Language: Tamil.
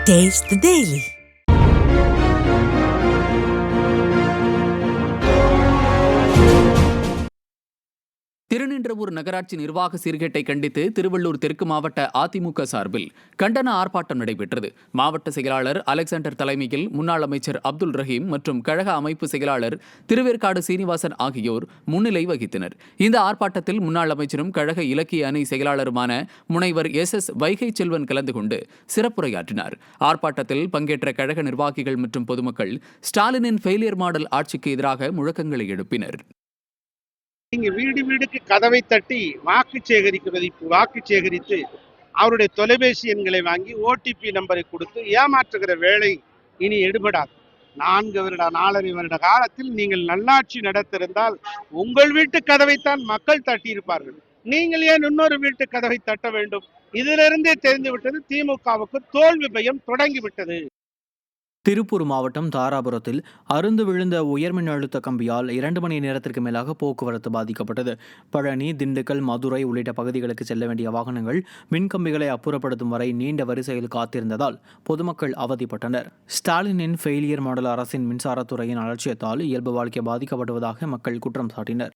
Taste the Daily. திருநின்றவூர் நகராட்சி நிர்வாக சீர்கேட்டை கண்டித்து திருவள்ளூர் தெற்கு மாவட்ட அதிமுக சார்பில் கண்டன ஆர்ப்பாட்டம் நடைபெற்றது. மாவட்ட செயலாளர் அலெக்சாண்டர் தலைமையில் முன்னாள் அமைச்சர் அப்துல் ரஹீம் மற்றும் கழக அமைப்பு செயலாளர் திருவேற்காடு சீனிவாசன் ஆகியோர் முன்னிலை வகித்தனர். இந்த ஆர்ப்பாட்டத்தில் முன்னாள் அமைச்சரும் கழக இலக்கிய அணி செயலாளருமான முனைவர் எஸ் வைகை செல்வன் கலந்து கொண்டு சிறப்புரையாற்றினார். ஆர்ப்பாட்டத்தில் பங்கேற்ற கழக நிர்வாகிகள் மற்றும் பொதுமக்கள் ஸ்டாலினின் ஃபெயிலியர் மாடல் ஆட்சிக்கு எதிராக முழக்கங்களை எழுப்பினர். நீங்க வீடு வீடுக்கு கதவை தட்டி வாக்கு சேகரித்து அவருடைய தொலைபேசி எண்களை வாங்கி ஓடிபி நம்பரை கொடுத்து ஏமாற்றுகிற வேலை இனி எடுபடாது. 4.5 வருட காலத்தில் நீங்கள் நல்லாட்சி நடத்திருந்தால் உங்கள் வீட்டு கதவைத்தான் மக்கள் தட்டி இருப்பார்கள். நீங்கள் ஏன் இன்னொரு வீட்டு கதவை தட்ட வேண்டும்? இதிலிருந்தே தெரிந்துவிட்டது திமுகவுக்கு தோல்வி பயம் தொடங்கிவிட்டது. திருப்பூர் மாவட்டம் தாராபுரத்தில் அருந்து விழுந்த உயர்மின் அழுத்த கம்பியால் 2 மணி நேரத்திற்கு மேலாக போக்குவரத்து பாதிக்கப்பட்டது. பழனி, திண்டுக்கல், மதுரை உள்ளிட்ட பகுதிகளுக்கு செல்ல வேண்டிய வாகனங்கள் மின்கம்பிகளை அப்புறப்படுத்தும் வரை நீண்ட வரிசையில் காத்திருந்ததால் பொதுமக்கள் அவதிப்பட்டனர். ஸ்டாலினின் ஃபெயிலியர் மாடல் அரசின் மின்சாரத்துறையின் அலட்சியத்தால் இயல்பு வாழ்க்கை பாதிக்கப்படுவதாக மக்கள் குற்றம் சாட்டினர்.